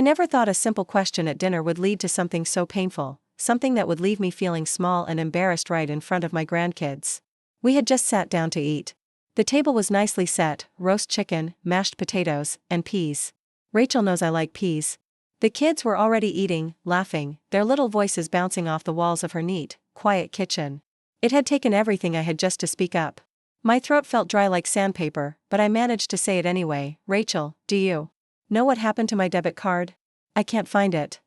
never thought a simple question at dinner would lead to something so painful, something that would leave me feeling small and embarrassed right in front of my grandkids. We had just sat down to eat. The table was nicely set: roast chicken, mashed potatoes, and peas. Rachel knows I like peas. The kids were already eating, laughing, their little voices bouncing off the walls of her neat, quiet kitchen. It had taken everything I had just to speak up. My throat felt dry like sandpaper, but I managed to say it anyway. Rachel, do you know what happened to my debit card? I can't find it.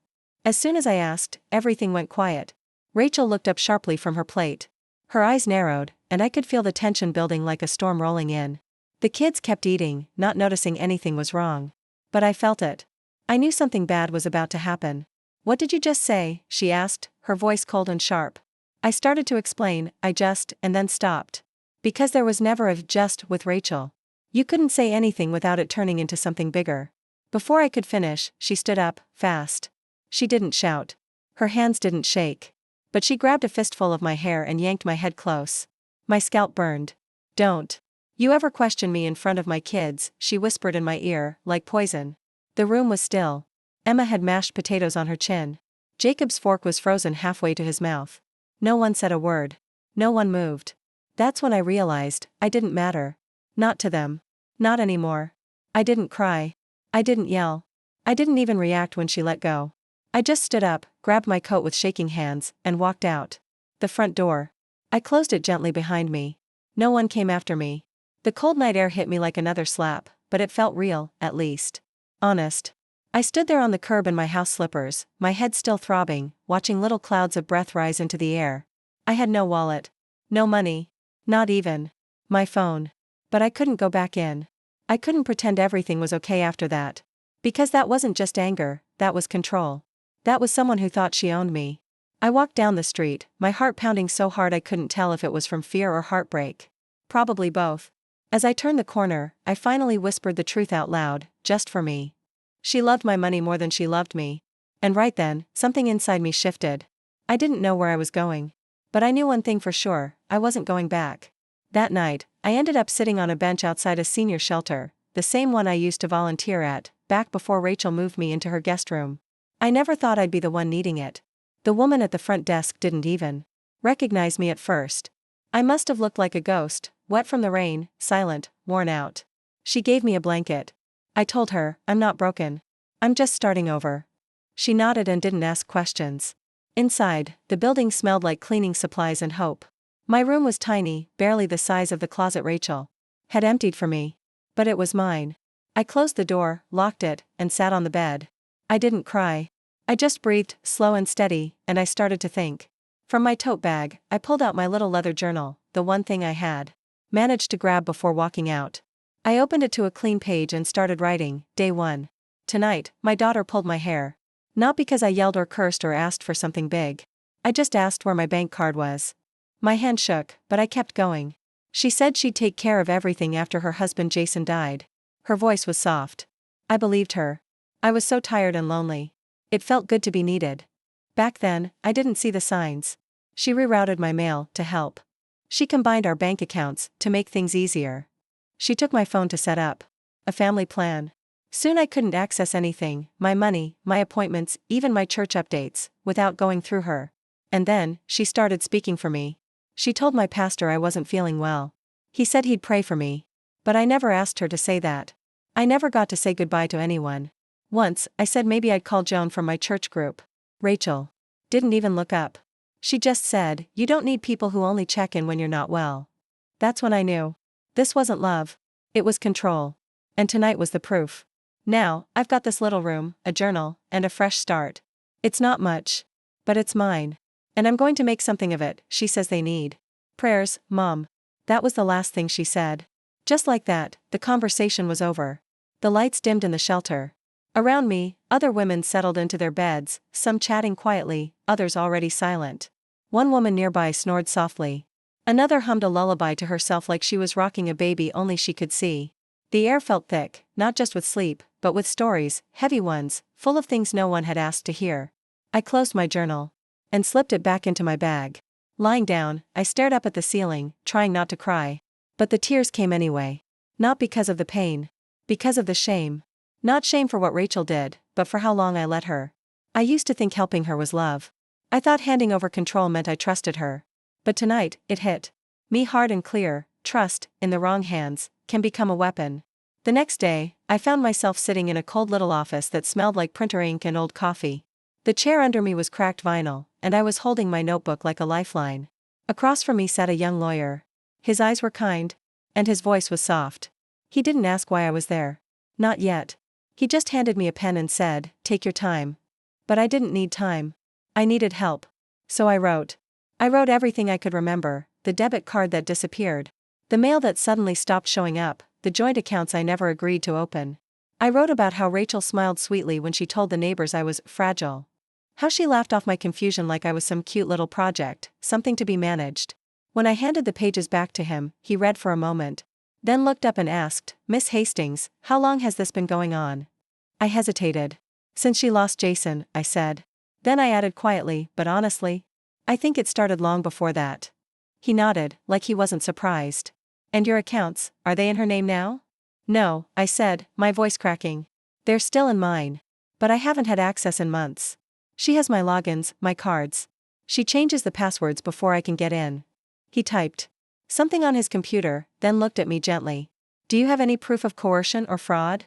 As soon as I asked, everything went quiet. Rachel looked up sharply from her plate. Her eyes narrowed, and I could feel the tension building like a storm rolling in. The kids kept eating, not noticing anything was wrong. But I felt it. I knew something bad was about to happen. What did you just say? She asked, her voice cold and sharp. I started to explain, and then stopped. Because there was never a just with Rachel. You couldn't say anything without it turning into something bigger. Before I could finish, she stood up, fast. She didn't shout. Her hands didn't shake. But she grabbed a fistful of my hair and yanked my head close. My scalp burned. Don't you ever question me in front of my kids, she whispered in my ear, like poison. The room was still. Emma had mashed potatoes on her chin. Jacob's fork was frozen halfway to his mouth. No one said a word. No one moved. That's when I realized, I didn't matter. Not to them. Not anymore. I didn't cry. I didn't yell. I didn't even react when she let go. I just stood up, grabbed my coat with shaking hands, and walked out. The front door. I closed it gently behind me. No one came after me. The cold night air hit me like another slap, but it felt real, at least. Honest. I stood there on the curb in my house slippers, my head still throbbing, watching little clouds of breath rise into the air. I had no wallet. No money. Not even my phone. But I couldn't go back in. I couldn't pretend everything was okay after that. Because that wasn't just anger, that was control. That was someone who thought she owned me. I walked down the street, my heart pounding so hard I couldn't tell if it was from fear or heartbreak. Probably both. As I turned the corner, I finally whispered the truth out loud, just for me. She loved my money more than she loved me. And right then, something inside me shifted. I didn't know where I was going. But I knew one thing for sure, I wasn't going back. That night, I ended up sitting on a bench outside a senior shelter, the same one I used to volunteer at, back before Rachel moved me into her guest room. I never thought I'd be the one needing it. The woman at the front desk didn't even recognize me at first. I must have looked like a ghost, wet from the rain, silent, worn out. She gave me a blanket. I told her, I'm not broken. I'm just starting over. She nodded and didn't ask questions. Inside, the building smelled like cleaning supplies and hope. My room was tiny, barely the size of the closet Rachel had emptied for me. But it was mine. I closed the door, locked it, and sat on the bed. I didn't cry. I just breathed, slow and steady, and I started to think. From my tote bag, I pulled out my little leather journal, the one thing I had managed to grab before walking out. I opened it to a clean page and started writing. Day 1. Tonight, my daughter pulled my hair. Not because I yelled or cursed or asked for something big. I just asked where my bank card was. My hand shook, but I kept going. She said she'd take care of everything after her husband Jason died. Her voice was soft. I believed her. I was so tired and lonely. It felt good to be needed. Back then, I didn't see the signs. She rerouted my mail to help. She combined our bank accounts to make things easier. She took my phone to set up a family plan. Soon I couldn't access anything, my money, my appointments, even my church updates, without going through her. And then, she started speaking for me. She told my pastor I wasn't feeling well. He said he'd pray for me. But I never asked her to say that. I never got to say goodbye to anyone. Once, I said maybe I'd call Joan from my church group. Rachel didn't even look up. She just said, you don't need people who only check in when you're not well. That's when I knew. This wasn't love. It was control. And tonight was the proof. Now, I've got this little room, a journal, and a fresh start. It's not much. But it's mine. And I'm going to make something of it. She says they need prayers, Mom. That was the last thing she said. Just like that, the conversation was over. The lights dimmed in the shelter. Around me, other women settled into their beds, some chatting quietly, others already silent. One woman nearby snored softly. Another hummed a lullaby to herself like she was rocking a baby only she could see. The air felt thick, not just with sleep, but with stories, heavy ones, full of things no one had asked to hear. I closed my journal and slipped it back into my bag. Lying down, I stared up at the ceiling, trying not to cry. But the tears came anyway. Not because of the pain. Because of the shame. Not shame for what Rachel did, but for how long I let her. I used to think helping her was love. I thought handing over control meant I trusted her. But tonight, it hit me hard and clear: trust, in the wrong hands, can become a weapon. The next day, I found myself sitting in a cold little office that smelled like printer ink and old coffee. The chair under me was cracked vinyl, and I was holding my notebook like a lifeline. Across from me sat a young lawyer. His eyes were kind, and his voice was soft. He didn't ask why I was there. Not yet. He just handed me a pen and said, "Take your time." But I didn't need time. I needed help. So I wrote. I wrote everything I could remember: the debit card that disappeared, the mail that suddenly stopped showing up, the joint accounts I never agreed to open. I wrote about how Rachel smiled sweetly when she told the neighbors I was fragile. How she laughed off my confusion like I was some cute little project, something to be managed. When I handed the pages back to him, he read for a moment, then looked up and asked, "Miss Hastings, how long has this been going on?" I hesitated. "Since she lost Jason," I said. Then I added quietly, but honestly, "I think it started long before that." He nodded, like he wasn't surprised. "And your accounts, are they in her name now?" "No," I said, my voice cracking. "They're still in mine. But I haven't had access in months. She has my logins, my cards. She changes the passwords before I can get in." He typed something on his computer, then looked at me gently. "Do you have any proof of coercion or fraud?"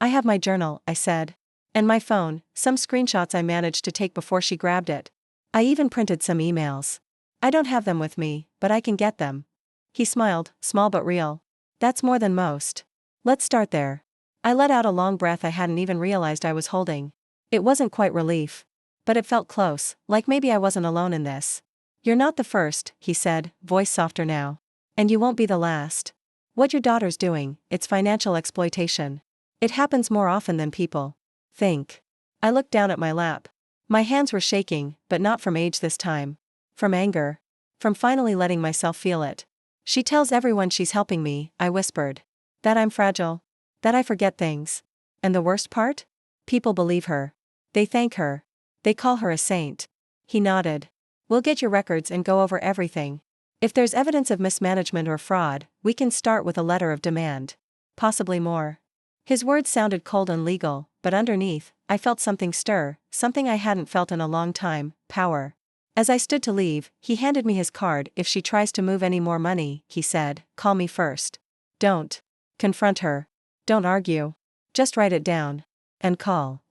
"I have my journal," I said. "And my phone, some screenshots I managed to take before she grabbed it. I even printed some emails. I don't have them with me, but I can get them." He smiled, small but real. "That's more than most. Let's start there." I let out a long breath I hadn't even realized I was holding. It wasn't quite relief. But it felt close, like maybe I wasn't alone in this. "You're not the first," he said, voice softer now. "And you won't be the last. What your daughter's doing, it's financial exploitation. It happens more often than people think." I looked down at my lap. My hands were shaking, but not from age this time. From anger. From finally letting myself feel it. "She tells everyone she's helping me," I whispered. "That I'm fragile. That I forget things. And the worst part? People believe her. They thank her. They call her a saint." He nodded. "We'll get your records and go over everything. If there's evidence of mismanagement or fraud, we can start with a letter of demand. Possibly more." His words sounded cold and legal, but underneath, I felt something stir, something I hadn't felt in a long time: power. As I stood to leave, he handed me his card. "If she tries to move any more money," he said, "call me first. Don't confront her. Don't argue. Just write it down. And call."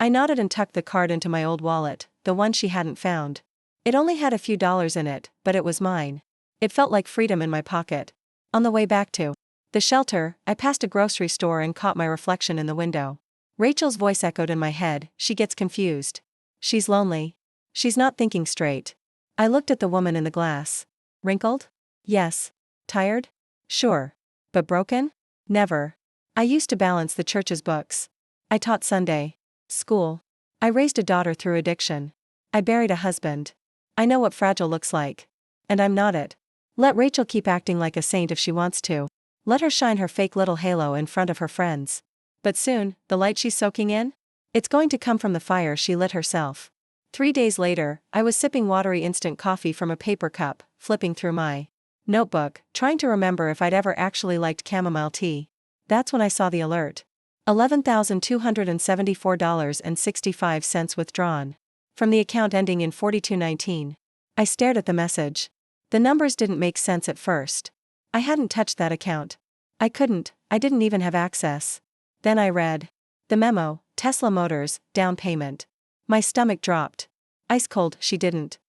I nodded and tucked the card into my old wallet, the one she hadn't found. It only had a few dollars in it, but it was mine. It felt like freedom in my pocket. On the way back to the shelter, I passed a grocery store and caught my reflection in the window. Rachel's voice echoed in my head: "She gets confused. She's lonely. She's not thinking straight." I looked at the woman in the glass. Wrinkled? Yes. Tired? Sure. But broken? Never. I used to balance the church's books. I taught Sunday school. I raised a daughter through addiction. I buried a husband. I know what fragile looks like. And I'm not it. Let Rachel keep acting like a saint if she wants to. Let her shine her fake little halo in front of her friends. But soon, the light she's soaking in? It's going to come from the fire she lit herself. 3 days later, I was sipping watery instant coffee from a paper cup, flipping through my notebook, trying to remember if I'd ever actually liked chamomile tea. That's when I saw the alert. $11,274.65 withdrawn. From the account ending in 4219. I stared at the message. The numbers didn't make sense at first. I hadn't touched that account. I didn't even have access. Then I read the memo: Tesla Motors, down payment. My stomach dropped. Ice cold. She couldn't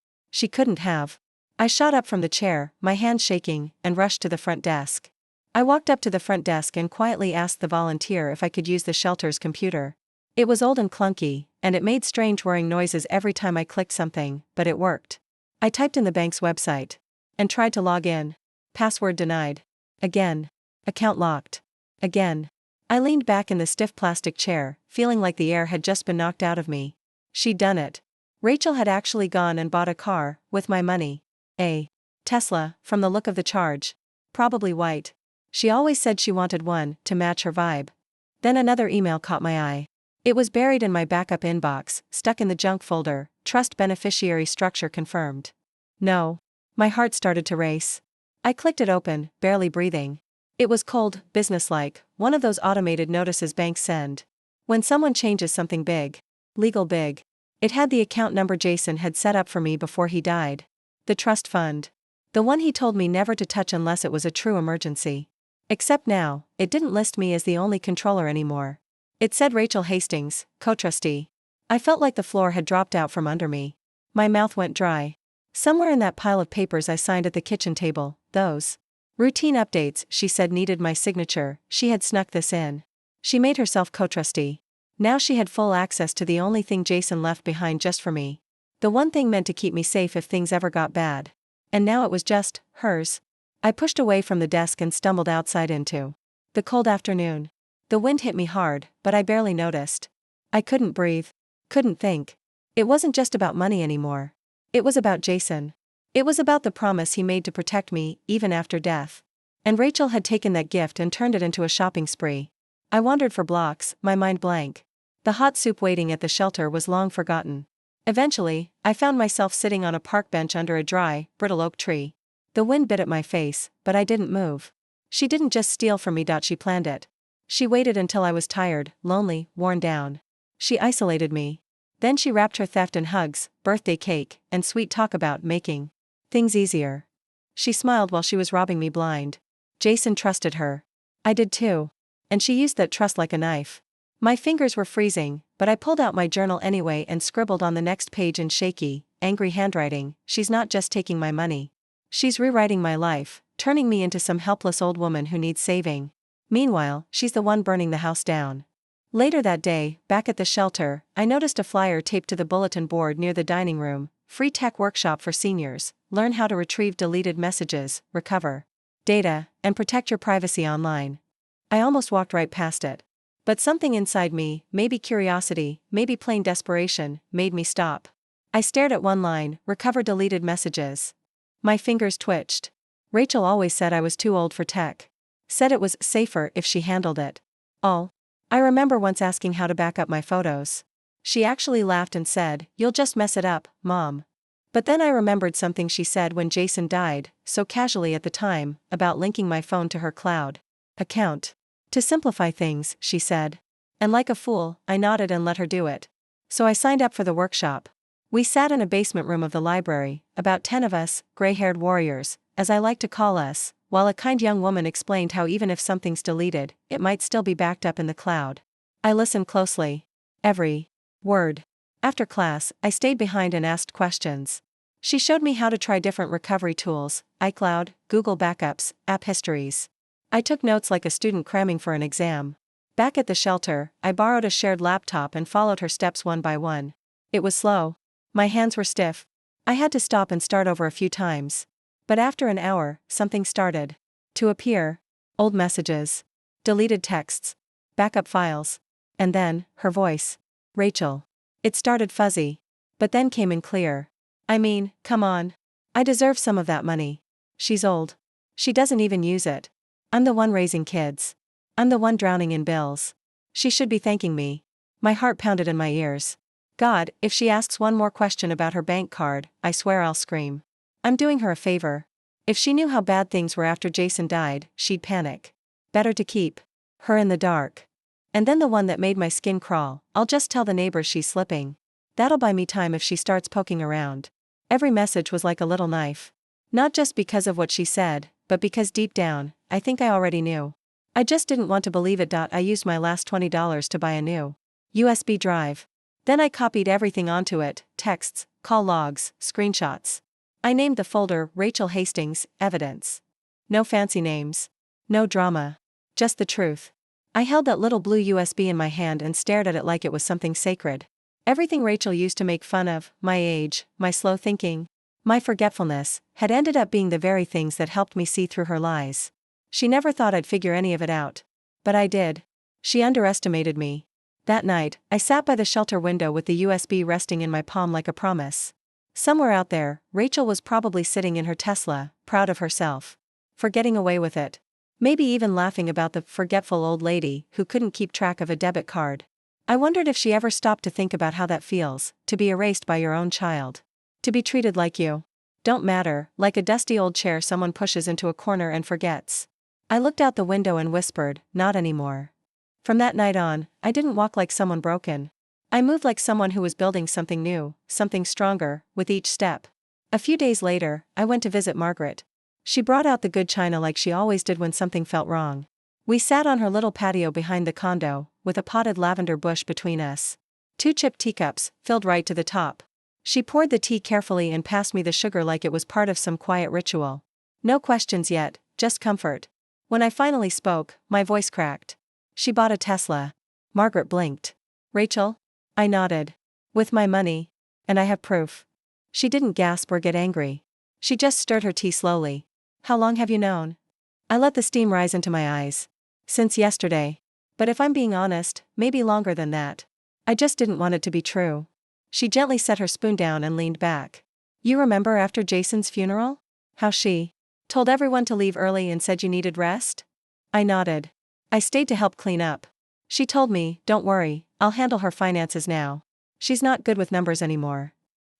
have. I shot up from the chair, my hands shaking, and rushed to the front desk. I walked up to the front desk and quietly asked the volunteer if I could use the shelter's computer. It was old and clunky, and it made strange whirring noises every time I clicked something, but it worked. I typed in the bank's website and tried to log in. Password denied. Again. Account locked. Again. I leaned back in the stiff plastic chair, feeling like the air had just been knocked out of me. She'd done it. Rachel had actually gone and bought a car, with my money. A Tesla, from the look of the charge. Probably white. She always said she wanted one, to match her vibe. Then another email caught my eye. It was buried in my backup inbox, stuck in the junk folder: trust beneficiary structure confirmed. No. My heart started to race. I clicked it open, barely breathing. It was cold, businesslike, one of those automated notices banks send. When someone changes something big, legal big. It had the account number Jason had set up for me before he died. The trust fund. The one he told me never to touch unless it was a true emergency. Except now, it didn't list me as the only controller anymore. It said Rachel Hastings, co-trustee. I felt like the floor had dropped out from under me. My mouth went dry. Somewhere in that pile of papers I signed at the kitchen table, those routine updates she said needed my signature, she had snuck this in. She made herself co-trustee. Now she had full access to the only thing Jason left behind just for me. The one thing meant to keep me safe if things ever got bad. And now it was just hers. I pushed away from the desk and stumbled outside into the cold afternoon. The wind hit me hard, but I barely noticed. I couldn't breathe. Couldn't think. It wasn't just about money anymore. It was about Jason. It was about the promise he made to protect me, even after death. And Rachel had taken that gift and turned it into a shopping spree. I wandered for blocks, my mind blank. The hot soup waiting at the shelter was long forgotten. Eventually, I found myself sitting on a park bench under a dry, brittle oak tree. The wind bit at my face, but I didn't move. She didn't just steal from me. She planned it. She waited until I was tired, lonely, worn down. She isolated me. Then she wrapped her theft in hugs, birthday cake, and sweet talk about making things easier. She smiled while she was robbing me blind. Jason trusted her. I did too. And she used that trust like a knife. My fingers were freezing, but I pulled out my journal anyway and scribbled on the next page in shaky, angry handwriting, "She's not just taking my money. She's rewriting my life, turning me into some helpless old woman who needs saving. Meanwhile, she's the one burning the house down." Later that day, back at the shelter, I noticed a flyer taped to the bulletin board near the dining room: free tech workshop for seniors, learn how to retrieve deleted messages, recover data, and protect your privacy online. I almost walked right past it. But something inside me, maybe curiosity, maybe plain desperation, made me stop. I stared at one line: recover deleted messages. My fingers twitched. Rachel always said I was too old for tech. Said it was safer if she handled it all. I remember once asking how to back up my photos. She actually laughed and said, "You'll just mess it up, Mom." But then I remembered something she said when Jason died, so casually at the time, about linking my phone to her cloud account. "To simplify things," she said. And like a fool, I nodded and let her do it. So I signed up for the workshop. We sat in a basement room of the library, about 10 of us, gray-haired warriors, as I like to call us, while a kind young woman explained how even if something's deleted, it might still be backed up in the cloud. I listened closely. Every word. After class, I stayed behind and asked questions. She showed me how to try different recovery tools: iCloud, Google Backups, app histories. I took notes like a student cramming for an exam. Back at the shelter, I borrowed a shared laptop and followed her steps one by one. It was slow. My hands were stiff. I had to stop and start over a few times. But after an hour, something started to appear. Old messages. Deleted texts. Backup files. And then, her voice. "Rachel." It started fuzzy. But then came in clear. "I mean, come on. I deserve some of that money. She's old. She doesn't even use it. I'm the one raising kids. I'm the one drowning in bills. She should be thanking me." My heart pounded in my ears. God, if she asks one more question about her bank card, I swear I'll scream. I'm doing her a favor. If she knew how bad things were after Jason died, she'd panic. Better to keep her in the dark. And then the one that made my skin crawl: "I'll just tell the neighbors she's slipping. That'll buy me time if she starts poking around." Every message was like a little knife. Not just because of what she said, but because deep down, I think I already knew. I just didn't want to believe it. I used my last $20 to buy a new USB drive. Then I copied everything onto it: texts, call logs, screenshots. I named the folder Rachel Hastings, Evidence. No fancy names. No drama. Just the truth. I held that little blue USB in my hand and stared at it like it was something sacred. Everything Rachel used to make fun of, my age, my slow thinking, my forgetfulness, had ended up being the very things that helped me see through her lies. She never thought I'd figure any of it out. But I did. She underestimated me. That night, I sat by the shelter window with the USB resting in my palm like a promise. Somewhere out there, Rachel was probably sitting in her Tesla, proud of herself for getting away with it. Maybe even laughing about the forgetful old lady who couldn't keep track of a debit card. I wondered if she ever stopped to think about how that feels, to be erased by your own child. To be treated like you don't matter, like a dusty old chair someone pushes into a corner and forgets. I looked out the window and whispered, "Not anymore." From that night on, I didn't walk like someone broken. I moved like someone who was building something new, something stronger, with each step. A few days later, I went to visit Margaret. She brought out the good china like she always did when something felt wrong. We sat on her little patio behind the condo, with a potted lavender bush between us. 2 chipped teacups, filled right to the top. She poured the tea carefully and passed me the sugar like it was part of some quiet ritual. No questions yet, just comfort. When I finally spoke, my voice cracked. She bought a Tesla. Margaret blinked. Rachel? I nodded. With my money. And I have proof. She didn't gasp or get angry. She just stirred her tea slowly. How long have you known? I let the steam rise into my eyes. Since yesterday. But if I'm being honest, maybe longer than that. I just didn't want it to be true. She gently set her spoon down and leaned back. You remember after Jason's funeral? How she told everyone to leave early and said you needed rest? I nodded. I stayed to help clean up. She told me, don't worry, I'll handle her finances now. She's not good with numbers anymore.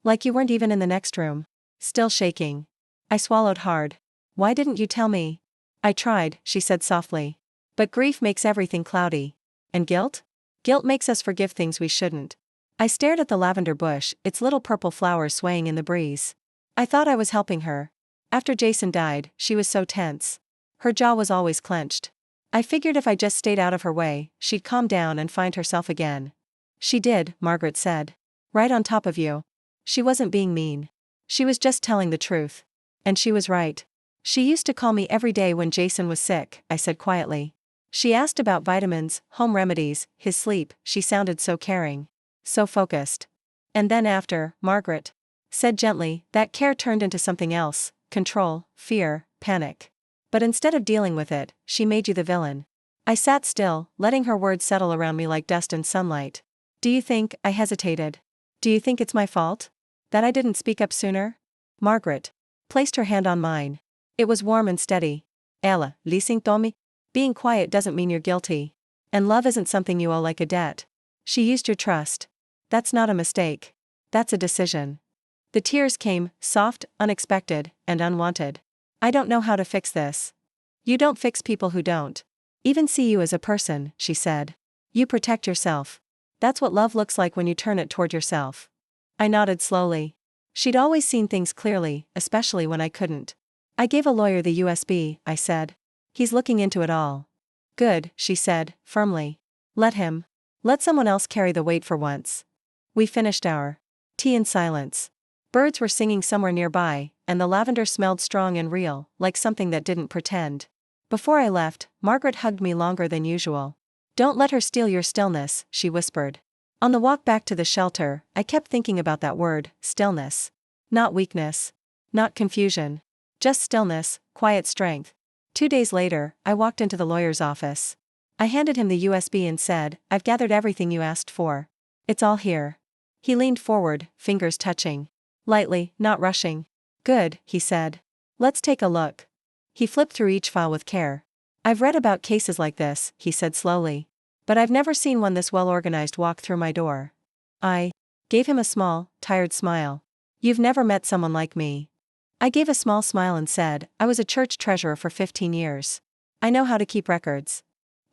Like you weren't even in the next room. Still shaking. I swallowed hard. Why didn't you tell me? I tried, she said softly. But grief makes everything cloudy. And guilt? Guilt makes us forgive things we shouldn't. I stared at the lavender bush, its little purple flowers swaying in the breeze. I thought I was helping her. After Jason died, she was so tense. Her jaw was always clenched. I figured if I just stayed out of her way, she'd calm down and find herself again. She did, Margaret said. Right on top of you. She wasn't being mean. She was just telling the truth. And she was right. She used to call me every day when Jason was sick, I said quietly. She asked about vitamins, home remedies, his sleep. She sounded so caring. So focused. And then after, Margaret said gently, that care turned into something else, control, fear, panic. But instead of dealing with it, she made you the villain. I sat still, letting her words settle around me like dust in sunlight. Do you think, I hesitated. Do you think it's my fault? That I didn't speak up sooner? Margaret placed her hand on mine. It was warm and steady. Ella, leasing Tommy? Being quiet doesn't mean you're guilty. And love isn't something you owe like a debt. She used your trust. That's not a mistake. That's a decision. The tears came, soft, unexpected, and unwanted. I don't know how to fix this. You don't fix people who don't even see you as a person, she said. You protect yourself. That's what love looks like when you turn it toward yourself. I nodded slowly. She'd always seen things clearly, especially when I couldn't. I gave a lawyer the USB, I said. He's looking into it all. Good, she said, firmly. Let him. Let someone else carry the weight for once. We finished our tea in silence. Birds were singing somewhere nearby, and the lavender smelled strong and real, like something that didn't pretend. Before I left, Margaret hugged me longer than usual. Don't let her steal your stillness, she whispered. On the walk back to the shelter, I kept thinking about that word, stillness. Not weakness. Not confusion. Just stillness, quiet strength. 2 days later, I walked into the lawyer's office. I handed him the USB and said, I've gathered everything you asked for. It's all here. He leaned forward, fingers touching. Lightly, not rushing. Good, he said. Let's take a look. He flipped through each file with care. I've read about cases like this, he said slowly. But I've never seen one this well organized walk through my door. I gave him a small, tired smile. You've never met someone like me. I gave a small smile and said, I was a church treasurer for 15 years. I know how to keep records.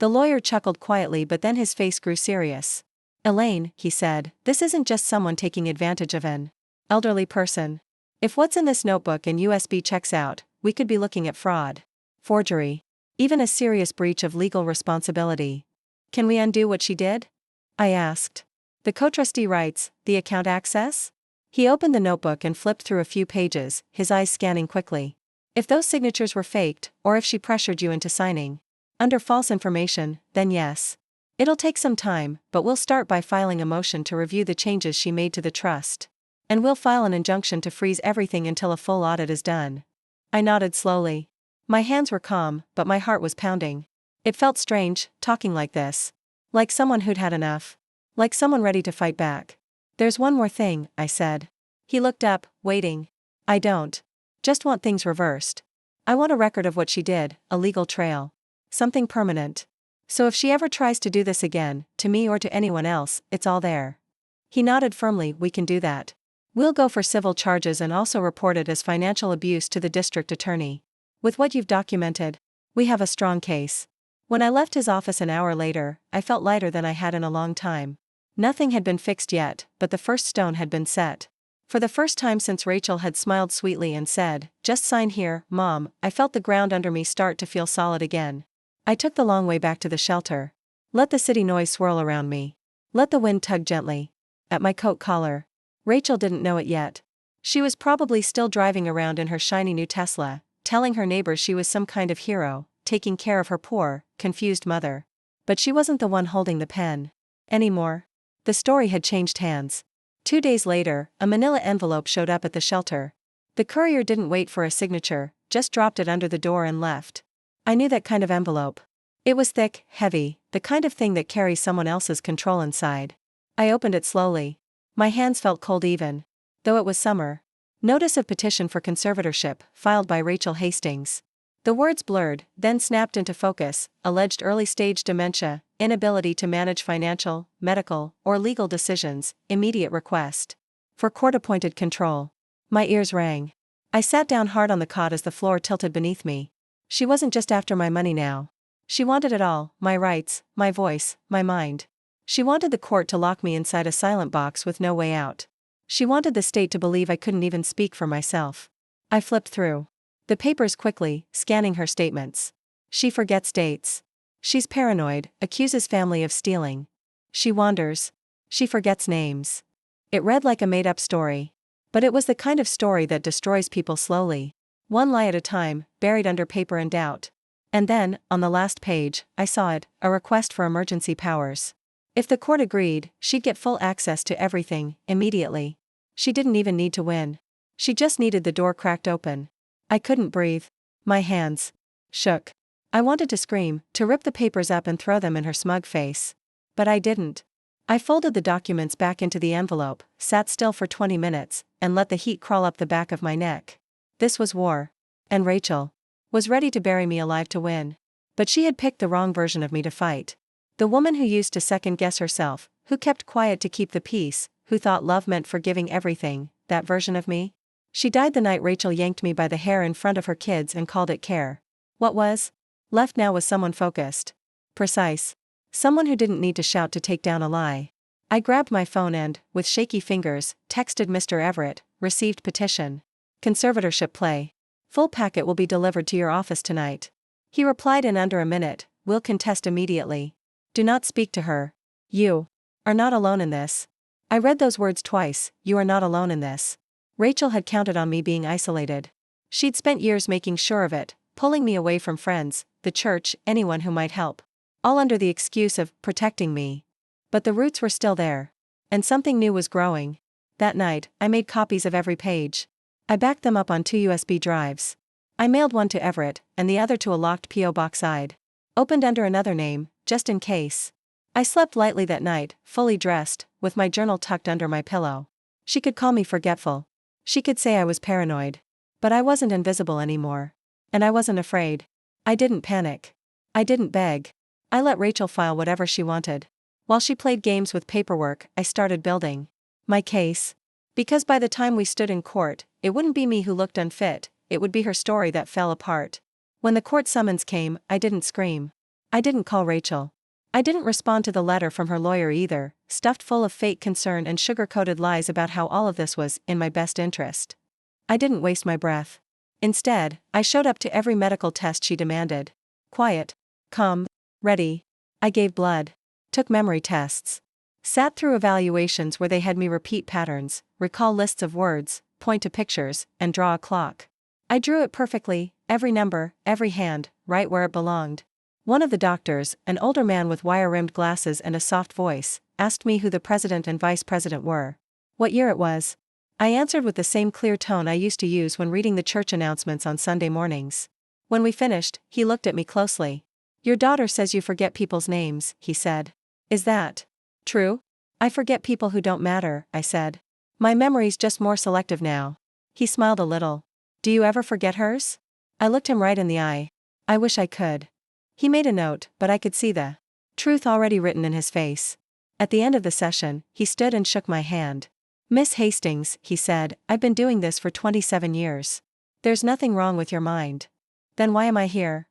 The lawyer chuckled quietly, but then his face grew serious. Elaine, he said, this isn't just someone taking advantage of an elderly person. If what's in this notebook and USB checks out, we could be looking at fraud, forgery, even a serious breach of legal responsibility. Can we undo what she did? I asked. The co-trustee rights, the account access? He opened the notebook and flipped through a few pages, his eyes scanning quickly. If those signatures were faked, or if she pressured you into signing under false information, then yes. It'll take some time, but we'll start by filing a motion to review the changes she made to the trust. And we'll file an injunction to freeze everything until a full audit is done. I nodded slowly. My hands were calm, but my heart was pounding. It felt strange, talking like this. Like someone who'd had enough. Like someone ready to fight back. There's one more thing, I said. He looked up, waiting. I don't just want things reversed. I want a record of what she did, a legal trail. Something permanent. So if she ever tries to do this again, to me or to anyone else, it's all there. He nodded firmly. We can do that. We'll go for civil charges and also report it as financial abuse to the district attorney. With what you've documented, we have a strong case. When I left his office an hour later, I felt lighter than I had in a long time. Nothing had been fixed yet, but the first stone had been set. For the first time since Rachel had smiled sweetly and said, "Just sign here, Mom," I felt the ground under me start to feel solid again. I took the long way back to the shelter. Let the city noise swirl around me. Let the wind tug gently at my coat collar. Rachel didn't know it yet. She was probably still driving around in her shiny new Tesla, telling her neighbors she was some kind of hero, taking care of her poor, confused mother. But she wasn't the one holding the pen anymore. The story had changed hands. 2 days later, a manila envelope showed up at the shelter. The courier didn't wait for a signature, just dropped it under the door and left. I knew that kind of envelope. It was thick, heavy, the kind of thing that carries someone else's control inside. I opened it slowly. My hands felt cold even though it was summer. Notice of petition for conservatorship, filed by Rachel Hastings. The words blurred, then snapped into focus: alleged early-stage dementia, inability to manage financial, medical, or legal decisions, immediate request for court-appointed control. My ears rang. I sat down hard on the cot as the floor tilted beneath me. She wasn't just after my money now. She wanted it all: my rights, my voice, my mind. She wanted the court to lock me inside a silent box with no way out. She wanted the state to believe I couldn't even speak for myself. I flipped through the papers quickly, scanning her statements. She forgets dates. She's paranoid, accuses family of stealing. She wanders. She forgets names. It read like a made-up story. But it was the kind of story that destroys people slowly. One lie at a time, buried under paper and doubt. And then, on the last page, I saw it: a request for emergency powers. If the court agreed, she'd get full access to everything, immediately. She didn't even need to win. She just needed the door cracked open. I couldn't breathe. My hands shook. I wanted to scream, to rip the papers up and throw them in her smug face. But I didn't. I folded the documents back into the envelope, sat still for 20 minutes, and let the heat crawl up the back of my neck. This was war. And Rachel was ready to bury me alive to win. But she had picked the wrong version of me to fight. The woman who used to second-guess herself, who kept quiet to keep the peace, who thought love meant forgiving everything, that version of me? She died the night Rachel yanked me by the hair in front of her kids and called it care. What was left now was someone focused. Precise. Someone who didn't need to shout to take down a lie. I grabbed my phone and, with shaky fingers, texted Mr. Everett: received petition. Conservatorship play. Full packet will be delivered to your office tonight. He replied in under a minute: will contest immediately. Do not speak to her. You are not alone in this. I read those words twice: you are not alone in this. Rachel had counted on me being isolated. She'd spent years making sure of it, pulling me away from friends, the church, anyone who might help. All under the excuse of protecting me. But the roots were still there. And something new was growing. That night, I made copies of every page. I backed them up on 2 USB drives. I mailed one to Everett, and the other to a locked P.O. box I'd opened under another name, just in case. I slept lightly that night, fully dressed, with my journal tucked under my pillow. She could call me forgetful. She could say I was paranoid. But I wasn't invisible anymore. And I wasn't afraid. I didn't panic. I didn't beg. I let Rachel file whatever she wanted. While she played games with paperwork, I started building my case. Because by the time we stood in court, it wouldn't be me who looked unfit, it would be her story that fell apart. When the court summons came, I didn't scream. I didn't call Rachel. I didn't respond to the letter from her lawyer either, stuffed full of fake concern and sugar-coated lies about how all of this was in my best interest. I didn't waste my breath. Instead, I showed up to every medical test she demanded. Quiet. Calm. Ready. I gave blood. Took memory tests. Sat through evaluations where they had me repeat patterns, recall lists of words, point to pictures, and draw a clock. I drew it perfectly, every number, every hand, right where it belonged. One of the doctors, an older man with wire-rimmed glasses and a soft voice, asked me who the president and vice president were. What year it was. I answered with the same clear tone I used to use when reading the church announcements on Sunday mornings. When we finished, he looked at me closely. Your daughter says you forget people's names, he said. Is that true? I forget people who don't matter, I said. My memory's just more selective now. He smiled a little. Do you ever forget hers? I looked him right in the eye. I wish I could. He made a note, but I could see the truth already written in his face. At the end of the session, he stood and shook my hand. Miss Hastings, he said, I've been doing this for 27 years. There's nothing wrong with your mind. Then why am I here?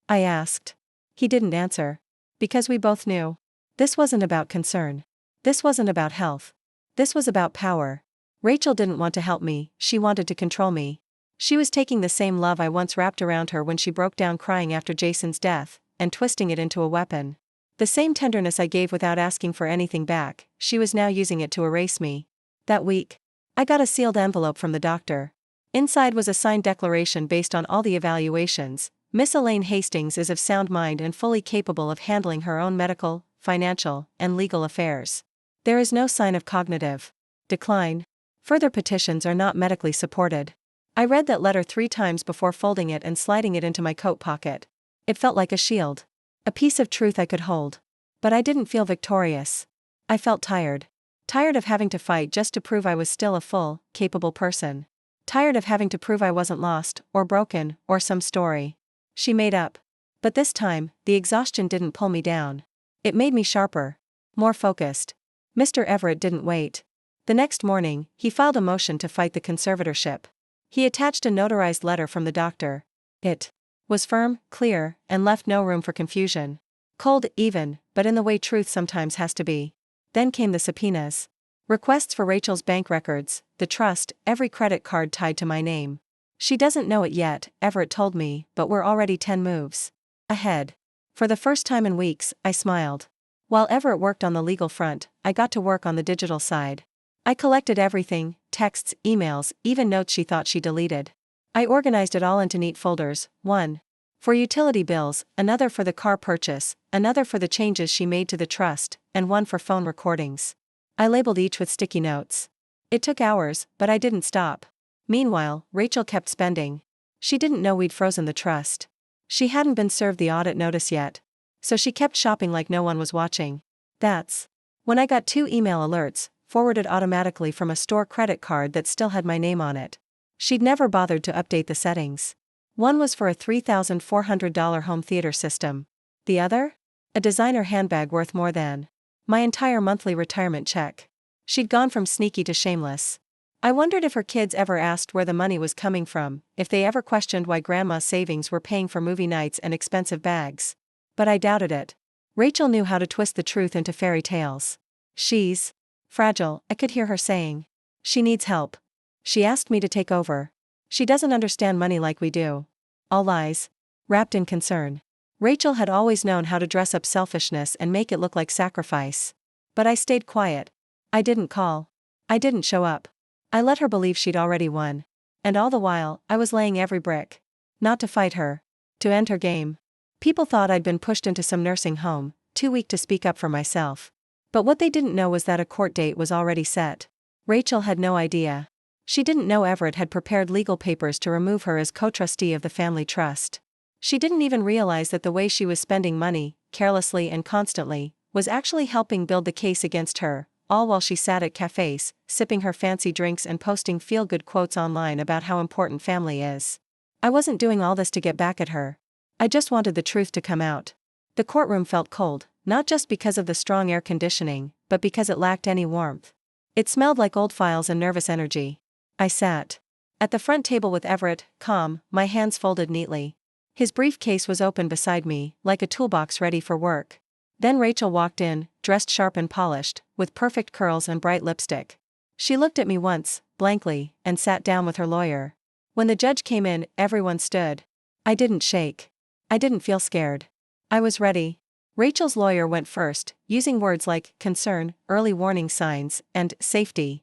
I asked. He didn't answer. Because we both knew. This wasn't about concern. This wasn't about health. This was about power. Rachel didn't want to help me, she wanted to control me. She was taking the same love I once wrapped around her when she broke down crying after Jason's death, and twisting it into a weapon. The same tenderness I gave without asking for anything back, she was now using it to erase me. That week, I got a sealed envelope from the doctor. Inside was a signed declaration based on all the evaluations. Miss Elaine Hastings is of sound mind and fully capable of handling her own medical, financial, and legal affairs. There is no sign of cognitive decline. Further petitions are not medically supported. I read that letter 3 times before folding it and sliding it into my coat pocket. It felt like a shield. A piece of truth I could hold. But I didn't feel victorious. I felt tired. Tired of having to fight just to prove I was still a full, capable person. Tired of having to prove I wasn't lost, or broken, or some story. She made up. But this time, the exhaustion didn't pull me down. It made me sharper. More focused. Mr. Everett didn't wait. The next morning, he filed a motion to fight the conservatorship. He attached a notarized letter from the doctor. It was firm, clear, and left no room for confusion. Cold, even, but in the way truth sometimes has to be. Then came the subpoenas. Requests for Rachel's bank records, the trust, every credit card tied to my name. She doesn't know it yet, Everett told me, but we're already 10 moves ahead. For the first time in weeks, I smiled. While Everett worked on the legal front, I got to work on the digital side. I collected everything, texts, emails, even notes she thought she deleted. I organized it all into neat folders, one for utility bills, another for the car purchase, another for the changes she made to the trust, and one for phone recordings. I labeled each with sticky notes. It took hours, but I didn't stop. Meanwhile, Rachel kept spending. She didn't know we'd frozen the trust. She hadn't been served the audit notice yet. So she kept shopping like no one was watching. That's when I got 2 email alerts, forwarded automatically from a store credit card that still had my name on it. She'd never bothered to update the settings. One was for a $3,400 home theater system. The other? A designer handbag worth more than my entire monthly retirement check. She'd gone from sneaky to shameless. I wondered if her kids ever asked where the money was coming from, if they ever questioned why grandma's savings were paying for movie nights and expensive bags. But I doubted it. Rachel knew how to twist the truth into fairy tales. She's fragile, I could hear her saying. She needs help. She asked me to take over. She doesn't understand money like we do. All lies. Wrapped in concern. Rachel had always known how to dress up selfishness and make it look like sacrifice. But I stayed quiet. I didn't call. I didn't show up. I let her believe she'd already won. And all the while, I was laying every brick. Not to fight her. To end her game. People thought I'd been pushed into some nursing home, too weak to speak up for myself. But what they didn't know was that a court date was already set. Rachel had no idea. She didn't know Everett had prepared legal papers to remove her as co-trustee of the family trust. She didn't even realize that the way she was spending money, carelessly and constantly, was actually helping build the case against her, all while she sat at cafes, sipping her fancy drinks and posting feel-good quotes online about how important family is. I wasn't doing all this to get back at her. I just wanted the truth to come out. The courtroom felt cold, not just because of the strong air conditioning, but because it lacked any warmth. It smelled like old files and nervous energy. I sat at the front table with Everett, calm, my hands folded neatly. His briefcase was open beside me, like a toolbox ready for work. Then Rachel walked in, dressed sharp and polished, with perfect curls and bright lipstick. She looked at me once, blankly, and sat down with her lawyer. When the judge came in, everyone stood. I didn't shake. I didn't feel scared. I was ready. Rachel's lawyer went first, using words like concern, early warning signs, and safety.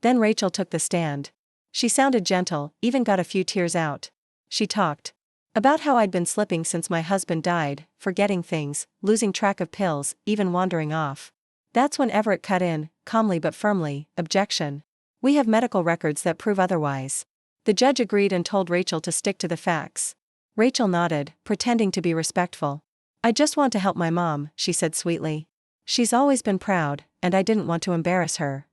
Then Rachel took the stand. She sounded gentle, even got a few tears out. She talked about how I'd been slipping since my husband died, forgetting things, losing track of pills, even wandering off. That's when Everett cut in, calmly but firmly, objection. We have medical records that prove otherwise. The judge agreed and told Rachel to stick to the facts. Rachel nodded, pretending to be respectful. I just want to help my mom, she said sweetly. She's always been proud, and I didn't want to embarrass her.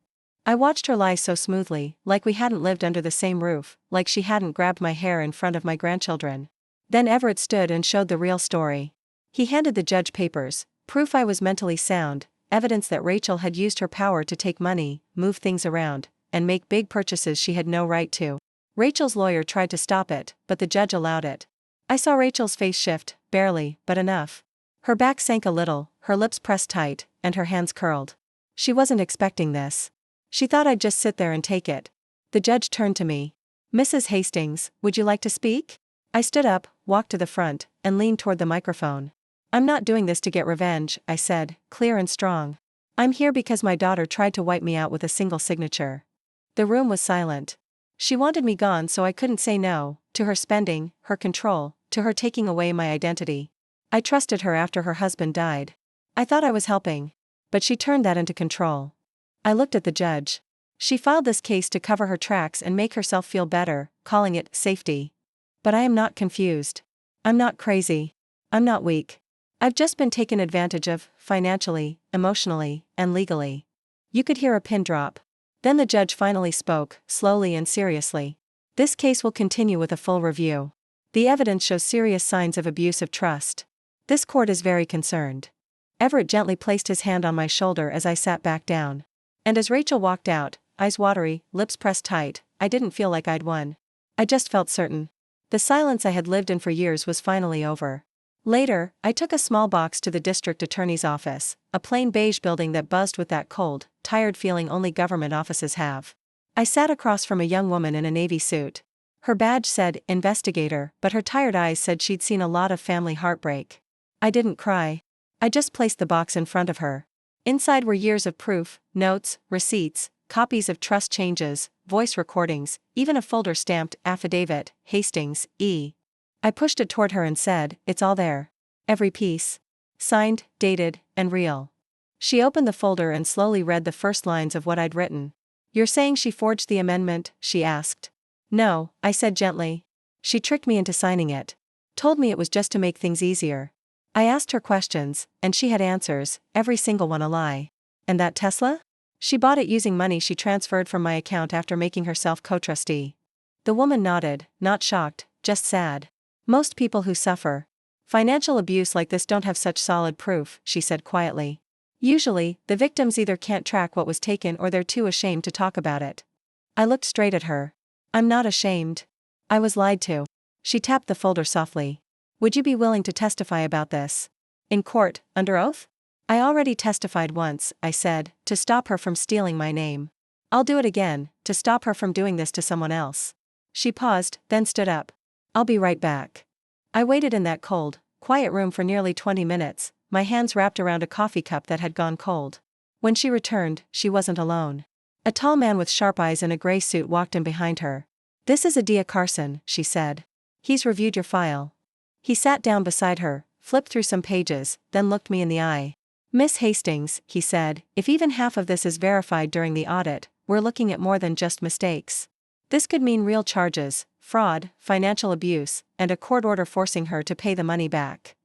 I watched her lie so smoothly, like we hadn't lived under the same roof, like she hadn't grabbed my hair in front of my grandchildren. Then Everett stood and showed the real story. He handed the judge papers, proof I was mentally sound, evidence that Rachel had used her power to take money, move things around, and make big purchases she had no right to. Rachel's lawyer tried to stop it, but the judge allowed it. I saw Rachel's face shift, barely, but enough. Her back sank a little, her lips pressed tight, and her hands curled. She wasn't expecting this. She thought I'd just sit there and take it. The judge turned to me. "Mrs. Hastings, would you like to speak?" I stood up, walked to the front, and leaned toward the microphone. "I'm not doing this to get revenge," I said, clear and strong. "I'm here because my daughter tried to wipe me out with a single signature." The room was silent. She wanted me gone, so I couldn't say no, to her spending, her control, to her taking away my identity. I trusted her after her husband died. I thought I was helping. But she turned that into control. I looked at the judge. She filed this case to cover her tracks and make herself feel better, calling it safety. But I am not confused. I'm not crazy. I'm not weak. I've just been taken advantage of, financially, emotionally, and legally. You could hear a pin drop. Then the judge finally spoke, slowly and seriously. "This case will continue with a full review. The evidence shows serious signs of abuse of trust. This court is very concerned." Everett gently placed his hand on my shoulder as I sat back down. And as Rachel walked out, eyes watery, lips pressed tight, I didn't feel like I'd won. I just felt certain. The silence I had lived in for years was finally over. Later, I took a small box to the district attorney's office, a plain beige building that buzzed with that cold, tired feeling only government offices have. I sat across from a young woman in a navy suit. Her badge said investigator, but her tired eyes said she'd seen a lot of family heartbreak. I didn't cry. I just placed the box in front of her. Inside were years of proof, notes, receipts, copies of trust changes, voice recordings, even a folder stamped affidavit, Hastings, E. I pushed it toward her and said, "It's all there. Every piece. Signed, dated, and real." She opened the folder and slowly read the first lines of what I'd written. "You're saying she forged the amendment?" she asked. "No," I said gently. "She tricked me into signing it. Told me it was just to make things easier." I asked her questions, and she had answers, every single one a lie. "And that Tesla?" "She bought it using money she transferred from my account after making herself co-trustee." The woman nodded, not shocked, just sad. "Most people who suffer financial abuse like this don't have such solid proof," she said quietly. "Usually, the victims either can't track what was taken or they're too ashamed to talk about it." I looked straight at her. "I'm not ashamed. I was lied to." She tapped the folder softly. "Would you be willing to testify about this? In court, under oath?" "I already testified once," I said, "to stop her from stealing my name. I'll do it again, to stop her from doing this to someone else." She paused, then stood up. "I'll be right back." I waited in that cold, quiet room for nearly 20 minutes, my hands wrapped around a coffee cup that had gone cold. When she returned, she wasn't alone. A tall man with sharp eyes in a gray suit walked in behind her. "This is Adia Carson," she said. "He's reviewed your file." He sat down beside her, flipped through some pages, then looked me in the eye. "Miss Hastings," he said, "if even half of this is verified during the audit, we're looking at more than just mistakes. This could mean real charges, fraud, financial abuse, and a court order forcing her to pay the money back."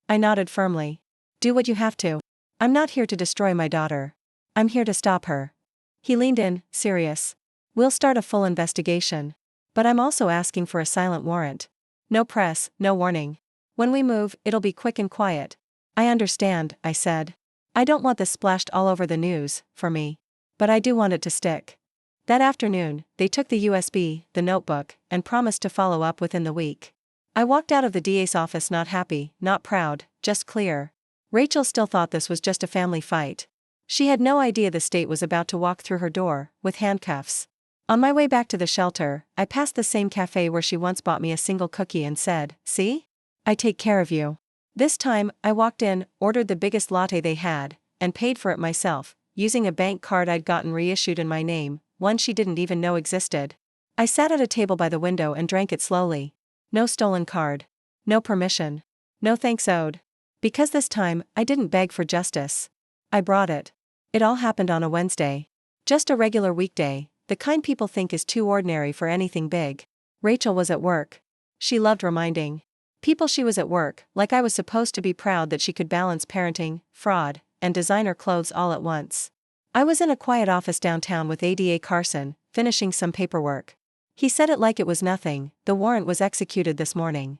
I nodded firmly. "Do what you have to. I'm not here to destroy my daughter. I'm here to stop her." He leaned in, serious. "We'll start a full investigation. But I'm also asking for a silent warrant. No press, no warning. When we move, it'll be quick and quiet." "I understand," I said. "I don't want this splashed all over the news, for me. But I do want it to stick." That afternoon, they took the USB, the notebook, and promised to follow up within the week. I walked out of the DA's office not happy, not proud, just clear. Rachel still thought this was just a family fight. She had no idea the state was about to walk through her door, with handcuffs. On my way back to the shelter, I passed the same cafe where she once bought me a single cookie and said, "See? I take care of you." This time, I walked in, ordered the biggest latte they had, and paid for it myself, using a bank card I'd gotten reissued in my name, one she didn't even know existed. I sat at a table by the window and drank it slowly. No stolen card. No permission. No thanks owed. Because this time, I didn't beg for justice. I brought it. It all happened on a Wednesday. Just a regular weekday, the kind people think is too ordinary for anything big. Rachel was at work. She loved reminding people she was at work, like I was supposed to be proud that she could balance parenting, fraud, and designer clothes all at once. I was in a quiet office downtown with Ada Carson, finishing some paperwork. He said it like it was nothing, the warrant was executed this morning.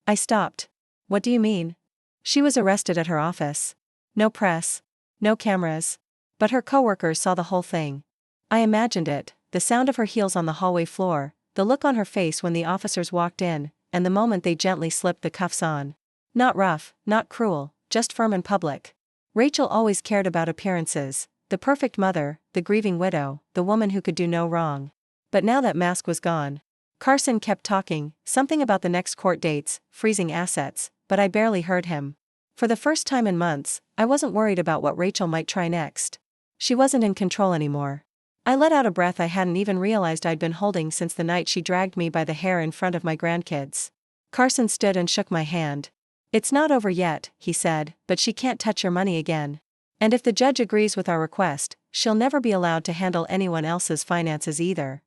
I stopped. "What do you mean?" "She was arrested at her office. No press. No cameras. But her coworkers saw the whole thing. I imagined it, the sound of her heels on the hallway floor, the look on her face when the officers walked in, and the moment they gently slipped the cuffs on. Not rough, not cruel, just firm in public. Rachel always cared about appearances, the perfect mother, the grieving widow, the woman who could do no wrong. But now that mask was gone. Carson kept talking, something about the next court dates, freezing assets, but I barely heard him. For the first time in months, I wasn't worried about what Rachel might try next. She wasn't in control anymore. I let out a breath I hadn't even realized I'd been holding since the night she dragged me by the hair in front of my grandkids. Carson stood and shook my hand. "It's not over yet," he said, "but she can't touch your money again. And if the judge agrees with our request, she'll never be allowed to handle anyone else's finances either."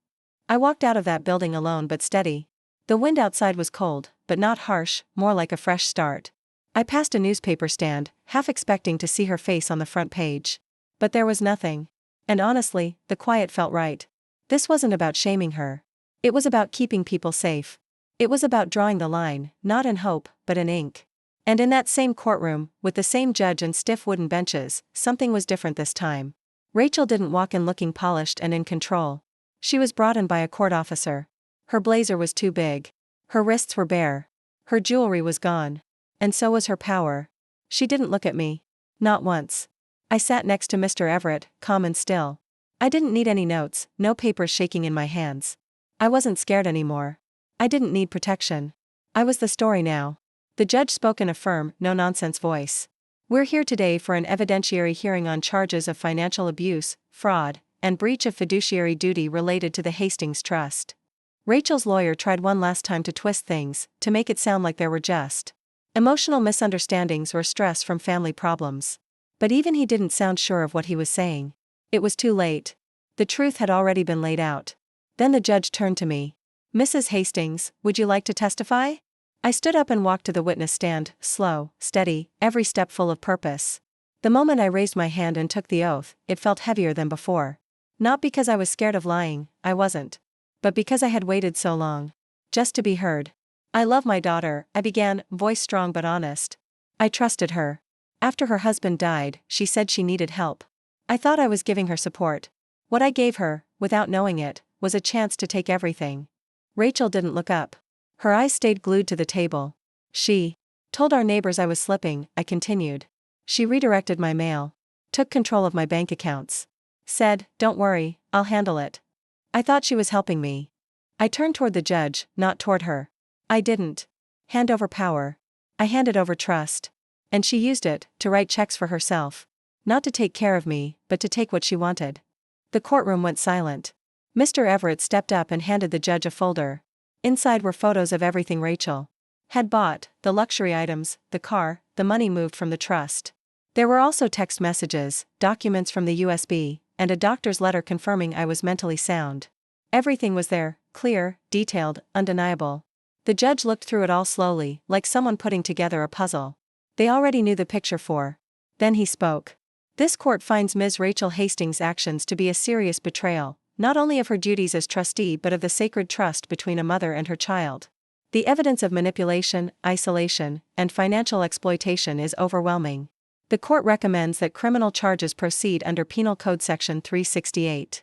I walked out of that building alone but steady. The wind outside was cold, but not harsh, more like a fresh start. I passed a newspaper stand, half expecting to see her face on the front page. But there was nothing. And honestly, the quiet felt right. This wasn't about shaming her. It was about keeping people safe. It was about drawing the line, not in hope, but in ink. And in that same courtroom, with the same judge and stiff wooden benches, something was different this time. Rachel didn't walk in looking polished and in control. She was brought in by a court officer. Her blazer was too big. Her wrists were bare. Her jewelry was gone. And so was her power. She didn't look at me. Not once. I sat next to Mr. Everett, calm and still. I didn't need any notes, no papers shaking in my hands. I wasn't scared anymore. I didn't need protection. I was the story now. The judge spoke in a firm, no-nonsense voice. "We're here today for an evidentiary hearing on charges of financial abuse, fraud, and breach of fiduciary duty related to the Hastings Trust." Rachel's lawyer tried one last time to twist things, to make it sound like there were just emotional misunderstandings or stress from family problems. But even he didn't sound sure of what he was saying. It was too late. The truth had already been laid out. Then the judge turned to me. "Mrs. Hastings, would you like to testify?" I stood up and walked to the witness stand, slow, steady, every step full of purpose. The moment I raised my hand and took the oath, it felt heavier than before. Not because I was scared of lying, I wasn't. But because I had waited so long. Just to be heard. "I love my daughter," I began, voice strong but honest. I trusted her. After her husband died, she said she needed help. I thought I was giving her support. What I gave her, without knowing it, was a chance to take everything. Rachel didn't look up. Her eyes stayed glued to the table. "She told our neighbors I was slipping," I continued. "She redirected my mail. Took control of my bank accounts. Said, 'Don't worry, I'll handle it.' I thought she was helping me." I turned toward the judge, not toward her. "I didn't hand over power. I handed over trust. And she used it to write checks for herself. Not to take care of me, but to take what she wanted." The courtroom went silent. Mr. Everett stepped up and handed the judge a folder. Inside were photos of everything Rachel had bought, the luxury items, the car, the money moved from the trust. There were also text messages, documents from the USB, and a doctor's letter confirming I was mentally sound. Everything was there, clear, detailed, undeniable. The judge looked through it all slowly, like someone putting together a puzzle. They already knew the picture for. Then he spoke. "This court finds Ms. Rachel Hastings' actions to be a serious betrayal, not only of her duties as trustee but of the sacred trust between a mother and her child. The evidence of manipulation, isolation, and financial exploitation is overwhelming. The court recommends that criminal charges proceed under Penal Code Section 368.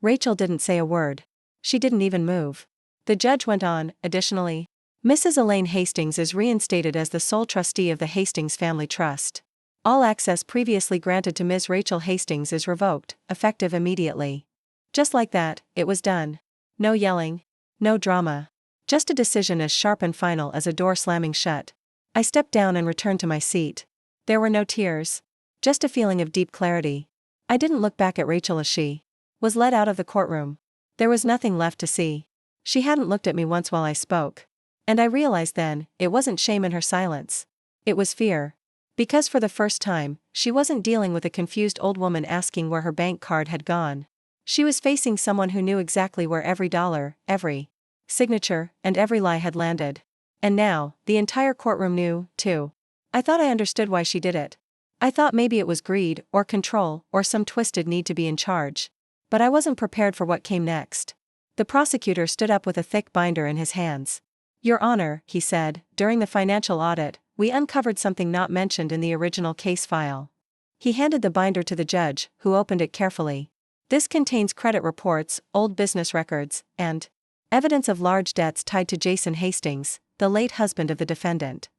Rachel didn't say a word. She didn't even move. The judge went on, "Additionally, Mrs. Elaine Hastings is reinstated as the sole trustee of the Hastings Family Trust. All access previously granted to Ms. Rachel Hastings is revoked, effective immediately." Just like that, it was done. No yelling. No drama. Just a decision as sharp and final as a door slamming shut. I stepped down and returned to my seat. There were no tears. Just a feeling of deep clarity. I didn't look back at Rachel as she was led out of the courtroom. There was nothing left to see. She hadn't looked at me once while I spoke. And I realized then, it wasn't shame in her silence. It was fear. Because for the first time, she wasn't dealing with a confused old woman asking where her bank card had gone. She was facing someone who knew exactly where every dollar, every signature, and every lie had landed. And now, the entire courtroom knew, too. I thought I understood why she did it. I thought maybe it was greed, or control, or some twisted need to be in charge. But I wasn't prepared for what came next. The prosecutor stood up with a thick binder in his hands. "Your Honor," he said, "during the financial audit, we uncovered something not mentioned in the original case file." He handed the binder to the judge, who opened it carefully. "This contains credit reports, old business records, and evidence of large debts tied to Jason Hastings, the late husband of the defendant."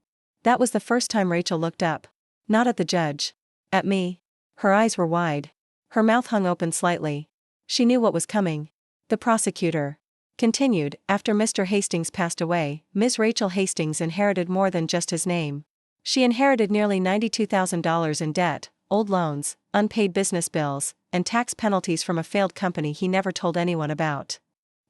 That was the first time Rachel looked up. Not at the judge. At me. Her eyes were wide. Her mouth hung open slightly. She knew what was coming. The prosecutor continued, after Mr. Hastings passed away, Ms. Rachel Hastings inherited more than just his name. She inherited nearly $92,000 in debt, old loans, unpaid business bills, and tax penalties from a failed company he never told anyone about.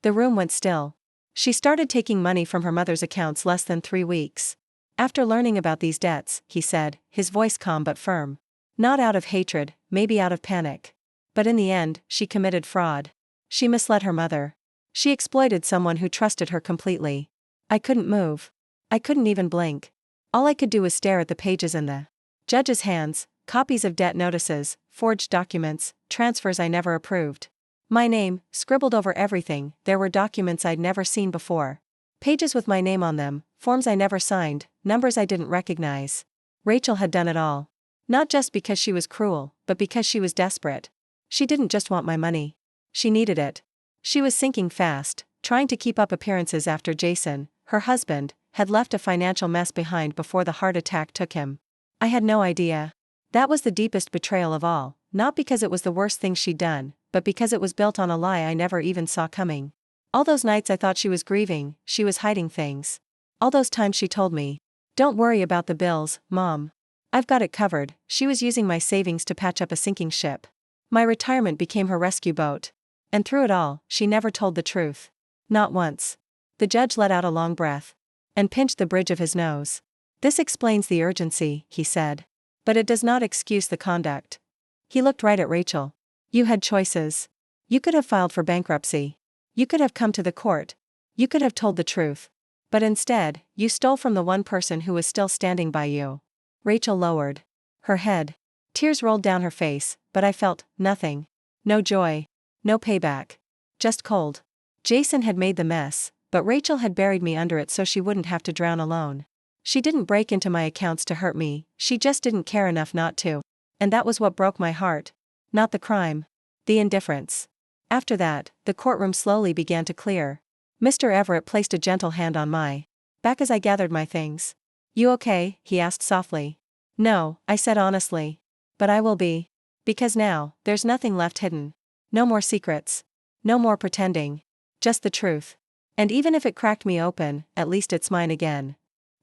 The room went still. She started taking money from her mother's accounts less than 3 weeks. After learning about these debts, he said, his voice calm but firm. Not out of hatred, maybe out of panic. But in the end, she committed fraud. She misled her mother. She exploited someone who trusted her completely. I couldn't move. I couldn't even blink. All I could do was stare at the pages in the judge's hands, copies of debt notices, forged documents, transfers I never approved. My name, scribbled over everything. There were documents I'd never seen before. Pages with my name on them, forms I never signed, numbers I didn't recognize. Rachel had done it all. Not just because she was cruel, but because she was desperate. She didn't just want my money. She needed it. She was sinking fast, trying to keep up appearances after Jason, her husband, had left a financial mess behind before the heart attack took him. I had no idea. That was the deepest betrayal of all, not because it was the worst thing she'd done, but because it was built on a lie I never even saw coming. All those nights I thought she was grieving, she was hiding things. All those times she told me, "Don't worry about the bills, Mom. I've got it covered." She was using my savings to patch up a sinking ship. My retirement became her rescue boat. And through it all, she never told the truth. Not once. The judge let out a long breath and pinched the bridge of his nose. "This explains the urgency," he said. "But it does not excuse the conduct." He looked right at Rachel. "You had choices. You could have filed for bankruptcy. You could have come to the court. You could have told the truth. But instead, you stole from the one person who was still standing by you." Rachel lowered her head. Tears rolled down her face, but I felt nothing. No joy. No payback. Just cold. Jason had made the mess, but Rachel had buried me under it so she wouldn't have to drown alone. She didn't break into my accounts to hurt me, she just didn't care enough not to. And that was what broke my heart. Not the crime. The indifference. After that, the courtroom slowly began to clear. Mr. Everett placed a gentle hand on my back as I gathered my things. "You okay?" he asked softly. "No," I said honestly. "But I will be. Because now, there's nothing left hidden. No more secrets. No more pretending. Just the truth. And even if it cracked me open, at least it's mine again."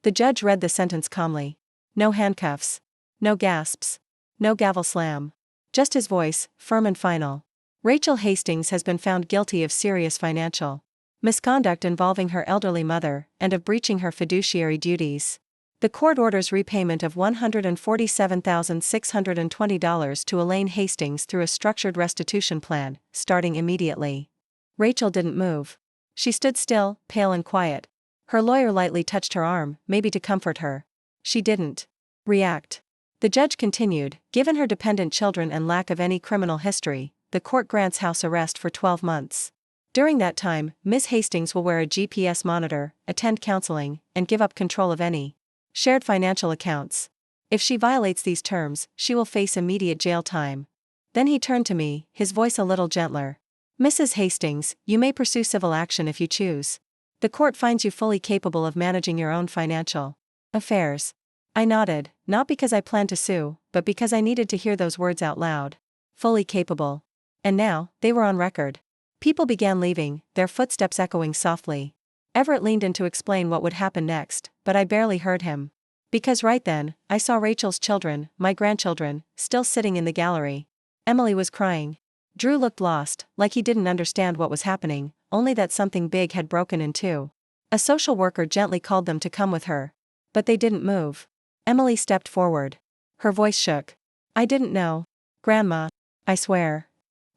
The judge read the sentence calmly. No handcuffs. No gasps. No gavel slam. Just his voice, firm and final. "Rachel Hastings has been found guilty of serious financial misconduct involving her elderly mother, and of breaching her fiduciary duties. The court orders repayment of $147,620 to Elaine Hastings through a structured restitution plan, starting immediately." Rachel didn't move. She stood still, pale and quiet. Her lawyer lightly touched her arm, maybe to comfort her. She didn't react. The judge continued, "Given her dependent children and lack of any criminal history, the court grants house arrest for 12 months. During that time, Ms. Hastings will wear a GPS monitor, attend counseling, and give up control of any shared financial accounts. If she violates these terms, she will face immediate jail time." Then he turned to me, his voice a little gentler. "Mrs. Hastings, you may pursue civil action if you choose. The court finds you fully capable of managing your own financial affairs." I nodded, not because I planned to sue, but because I needed to hear those words out loud. Fully capable. And now, they were on record. People began leaving, their footsteps echoing softly. Everett leaned in to explain what would happen next, but I barely heard him. Because right then, I saw Rachel's children, my grandchildren, still sitting in the gallery. Emily was crying. Drew looked lost, like he didn't understand what was happening, only that something big had broken in two. A social worker gently called them to come with her. But they didn't move. Emily stepped forward. Her voice shook. "I didn't know. Grandma. I swear."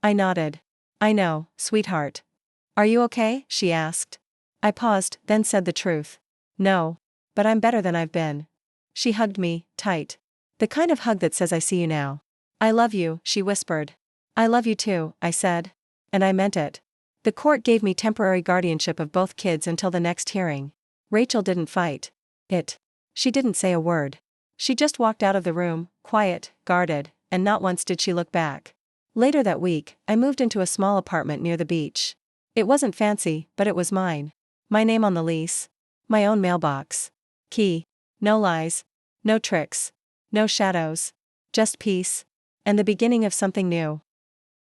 I nodded. "I know, sweetheart." "Are you okay?" she asked. I paused, then said the truth. "No. But I'm better than I've been." She hugged me, tight. The kind of hug that says "I see you now." "I love you," she whispered. "I love you too," I said. And I meant it. The court gave me temporary guardianship of both kids until the next hearing. Rachel didn't fight it. She didn't say a word. She just walked out of the room, quiet, guarded, and not once did she look back. Later that week, I moved into a small apartment near the beach. It wasn't fancy, but it was mine. My name on the lease. My own mailbox. Key. No lies. No tricks. No shadows. Just peace. And the beginning of something new.